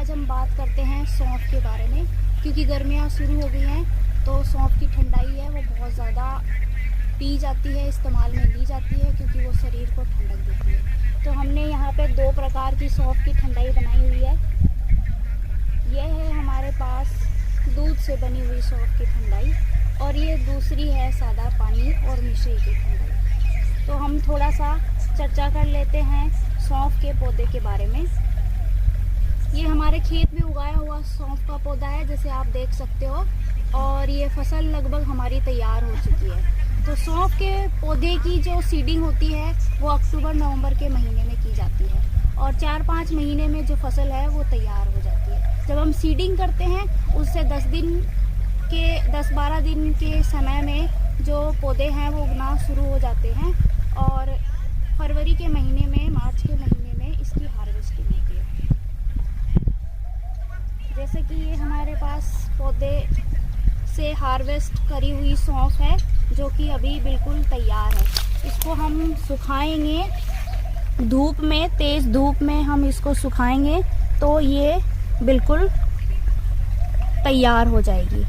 आज हम बात करते हैं सौंफ के बारे में, क्योंकि गर्मियाँ शुरू हो गई हैं तो सौंफ की ठंडाई है वो बहुत ज़्यादा पी जाती है, इस्तेमाल में ली जाती है, क्योंकि वो शरीर को ठंडक देती है। तो हमने यहाँ पे दो प्रकार की सौंफ की ठंडाई बनाई हुई है। ये है हमारे पास दूध से बनी हुई सौंफ की ठंडाई, और ये दूसरी है सादा पानी और मिश्री की ठंडाई। तो हम थोड़ा सा चर्चा कर लेते हैं सौंफ के पौधे के बारे में। ये हमारे खेत में उगाया हुआ सौंफ का पौधा है, जैसे आप देख सकते हो, और ये फसल लगभग हमारी तैयार हो चुकी है। तो सौंफ के पौधे की जो सीडिंग होती है वो अक्टूबर नवंबर के महीने में की जाती है, और 4-5 महीने में जो फसल है वो तैयार हो जाती है। जब हम सीडिंग करते हैं उससे 10-12 दिन के समय में जो पौधे हैं वो उगना शुरू हो जाते हैं, और फरवरी के महीने में, मार्च के महीने में इसकी हार्वेस्टिंग होती है। जैसे कि ये हमारे पास पौधे से हार्वेस्ट करी हुई सौंफ है जो कि अभी बिल्कुल तैयार है। इसको हम सुखाएंगे धूप में, तेज़ धूप में हम इसको सुखाएंगे तो ये बिल्कुल तैयार हो जाएगी।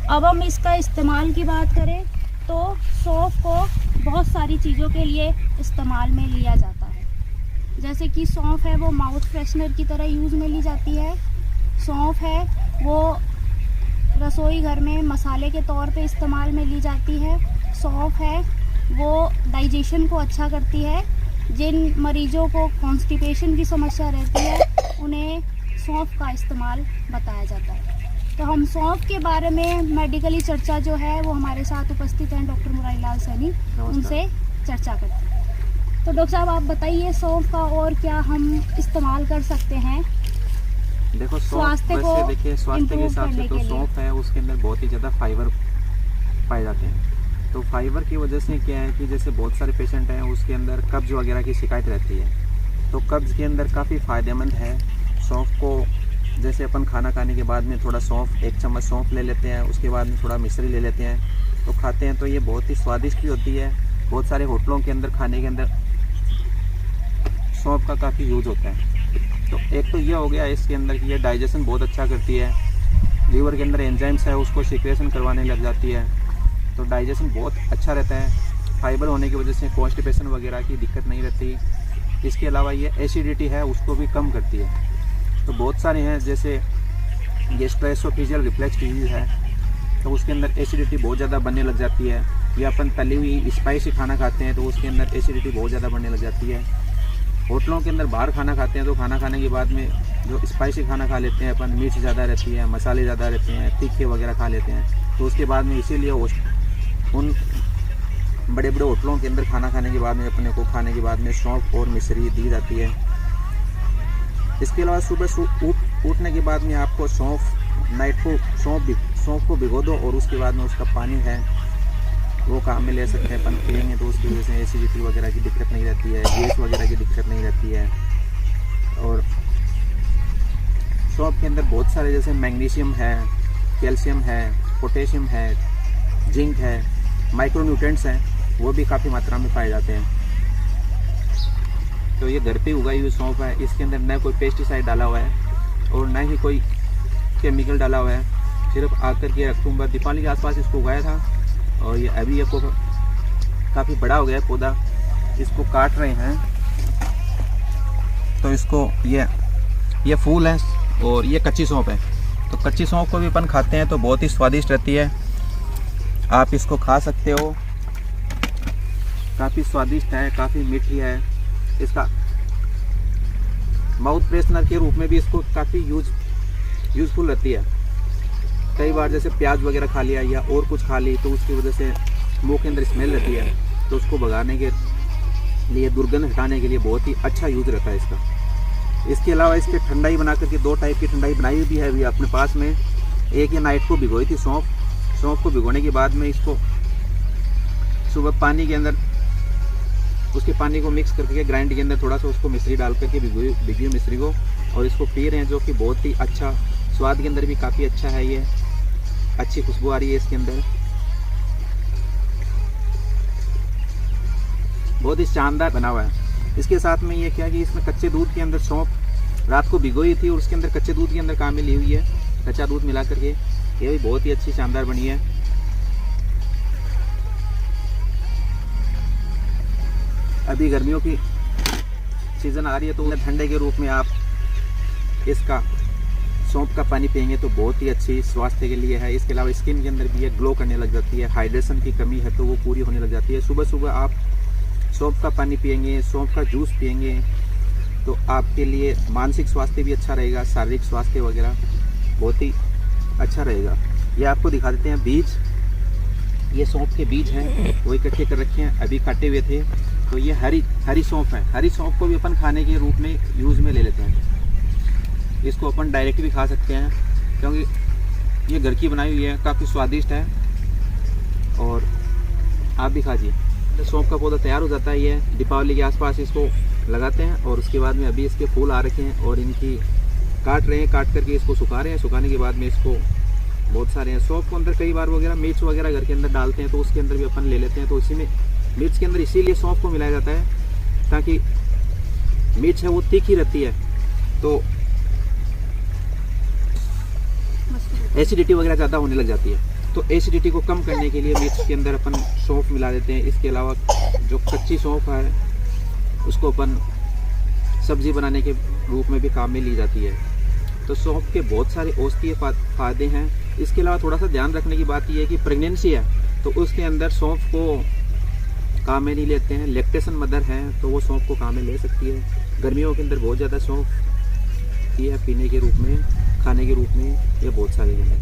अब हम इसका इस्तेमाल की बात करें तो सौंफ को बहुत सारी चीज़ों के लिए इस्तेमाल में लिया जाता है। जैसे कि सौंफ है वो माउथ फ्रेशनर की तरह यूज़ में ली जाती है। सौंफ है वो रसोई घर में मसाले के तौर पे इस्तेमाल में ली जाती है। सौंफ है वो डाइजेशन को अच्छा करती है। जिन मरीजों को कॉन्स्टिपेशन की समस्या रहती है उन्हें सौंफ का इस्तेमाल बताया जाता है। तो हम सौंफ के बारे में मेडिकली चर्चा जो है वो हमारे साथ उपस्थित हैं डॉक्टर मुरारीलाल सैनी, उनसे चर्चा करते हैं। तो डॉक्टर साहब आप बताइए सौंफ का और क्या हम इस्तेमाल कर सकते हैं। देखो स्वास्थ्य को देखिए, स्वास्थ्य के हिसाब से तो सौंफ है उसके अंदर बहुत ही ज़्यादा फाइबर पाए जाते हैं। तो फाइबर की वजह से क्या है कि जैसे बहुत सारे पेशेंट हैं उसके अंदर कब्ज वगैरह की शिकायत रहती है, तो कब्ज के अंदर काफ़ी फ़ायदेमंद है। सौंफ को जैसे अपन खाना खाने के बाद में थोड़ा सौंफ, 1 चम्मच सौंफ ले लेते हैं, उसके बाद में थोड़ा मिश्री ले लेते हैं तो खाते हैं, तो ये बहुत ही स्वादिष्ट भी होती है। बहुत सारे होटलों के अंदर खाने के अंदर सौंफ का काफ़ी यूज होता है। तो एक तो ये हो गया इसके अंदर कि ये डाइजेशन बहुत अच्छा करती है। लीवर के अंदर एंजाइम्स है उसको सिक्रेशन करवाने लग जाती है, तो डाइजेशन बहुत अच्छा रहता है। फाइबर होने की वजह से कॉन्स्टिपेशन वगैरह की दिक्कत नहीं रहती। इसके अलावा ये एसिडिटी है उसको भी कम करती है। तो बहुत सारे हैं, जैसे गैस्ट्रोएसोफेजियल रिफ्लक्स डिजीज है तो उसके अंदर एसिडिटी बहुत ज़्यादा बनने लग जाती है, या अपन तली हुई स्पाइसी खाना खाते हैं तो उसके अंदर एसिडिटी बहुत ज़्यादा बनने लग जाती है। होटलों के अंदर बाहर खाना खाते हैं तो खाना खाने के बाद में जो स्पाइसी खाना खा लेते हैं अपन, मिर्च ज़्यादा रहती है, मसाले ज़्यादा रहते हैं, तीखे वगैरह खा लेते हैं, तो उसके बाद में इसीलिए उन बड़े बड़े होटलों के अंदर खाना खाने के बाद में अपने को खाने के बाद में सौंफ और मिश्री दी जाती है। इसके अलावा सुबह उठने के बाद में आपको सौंफ को भिगो दो और उसके बाद में उसका पानी है वो काम में ले सकते हैं अपन, पिएंगे तो उसकी वजह से एसिडिटी वगैरह की दिक्कत नहीं रहती है, गैस वगैरह की दिक्कत नहीं रहती है। और सौंफ के अंदर बहुत सारे जैसे मैग्नीशियम है, कैल्शियम है, पोटेशियम है, जिंक है, माइक्रोन्यूट्रेंट्स हैं, वो भी काफ़ी मात्रा में पाए जाते हैं। तो ये घर पे उगाई हुई सौंफ है, इसके अंदर न कोई पेस्टिसाइड डाला हुआ है और न ही कोई केमिकल डाला हुआ है। सिर्फ आकर के अक्टूबर दीपावली के आसपास इसको उगाया था, और ये अभी ये काफ़ी बड़ा हो गया है पौधा। इसको काट रहे हैं तो इसको ये फूल है और ये कच्ची सौंफ है। तो कच्ची सौंफ को भी अपन खाते हैं तो बहुत ही स्वादिष्ट रहती है, आप इसको खा सकते हो। काफ़ी स्वादिष्ट है, काफ़ी मीठी है। इसका माउथ फ्रेशनर के रूप में भी इसको काफ़ी यूज़फुल रहती है। कई बार जैसे प्याज वगैरह खा लिया या और कुछ खा ली तो उसकी वजह से मुंह के अंदर स्मेल रहती है, तो उसको भगाने के लिए, दुर्गंध हटाने के लिए बहुत ही अच्छा यूज़ रहता है इसका। इसके अलावा इसके ठंडाई बना करके 2 टाइप की ठंडाई बनाई हुई है अभी अपने पास में। एक ये नाइट को भिगोई थी सौंफ को भिगोने के बाद में इसको सुबह पानी के अंदर उसके पानी को मिक्स करके ग्राइंड के अंदर थोड़ा सा उसको मिश्री डाल करके भिगी मिश्री को, और इसको पी रहे हैं, जो कि बहुत ही अच्छा, स्वाद के अंदर भी काफ़ी अच्छा है। ये अच्छी खुशबू आ रही है इसके अंदर, बहुत ही शानदार बना हुआ है। इसके साथ में ये क्या कि इसमें कच्चे दूध के अंदर सौंफ रात को भिगोई थी और उसके अंदर कच्चे दूध के अंदर काम में ली हुई है, कच्चा दूध मिला करके। ये भी बहुत ही अच्छी शानदार बनी है। अभी गर्मियों की सीज़न आ रही है तो ठंडे के रूप में आप इसका सौंफ का पानी पियेंगे तो बहुत ही अच्छी स्वास्थ्य के लिए है। इसके अलावा स्किन के अंदर भी ये ग्लो करने लग जाती है, हाइड्रेशन की कमी है तो वो पूरी होने लग जाती है। सुबह सुबह आप सौंफ का पानी पियेंगे, सौंफ का जूस पियेंगे तो आपके लिए मानसिक स्वास्थ्य भी अच्छा रहेगा, शारीरिक स्वास्थ्य वगैरह बहुत ही अच्छा रहेगा। ये आपको दिखा देते हैं बीज, ये सौंफ के बीज हैं वो इकट्ठे कर रखे हैं, अभी काटे हुए थे। तो ये हरी सौंफ है। हरी सौंफ को भी अपन खाने के रूप में यूज़ में ले लेते हैं। इसको अपन डायरेक्ट भी खा सकते हैं क्योंकि ये घर की बनाई हुई है, काफ़ी स्वादिष्ट है और आप भी खाइए। सौंफ का पौधा तैयार हो जाता है, ये दीपावली के आसपास इसको लगाते हैं और उसके बाद में अभी इसके फूल आ रखे हैं और इनकी काट रहे हैं, काट करके इसको सुखा रहे हैं। सुखाने के बाद में इसको बहुत सारे हैं। सौंफ को अंदर कई बार वगैरह मिर्च वगैरह घर के अंदर डालते हैं तो उसके अंदर भी अपन ले लेते हैं। तो इसी में मिर्च के अंदर इसीलिए सौंफ को मिलाया जाता है ताकि मिर्च है वो तीखी रहती है तो एसिडिटी वगैरह ज़्यादा होने लग जाती है। तो एसिडिटी को कम करने के लिए मिर्च के अंदर अपन सौंफ मिला देते हैं। इसके अलावा जो कच्ची सौंफ है उसको अपन सब्ज़ी बनाने के रूप में भी काम में ली जाती है। तो सौंफ के बहुत सारे औषधीय फायदे हैं। इसके अलावा थोड़ा सा ध्यान रखने की बात यह है कि प्रेगनेंसी है तो उसके अंदर सौंफ को काम में नहीं लेते हैं। लैक्टेशन मदर है तो वो सौंफ को काम में ले सकती है। गर्मियों के अंदर बहुत ज़्यादा सौंफ ये है पीने के रूप में, खाने के रूप में, ये बहुत सारे हैं।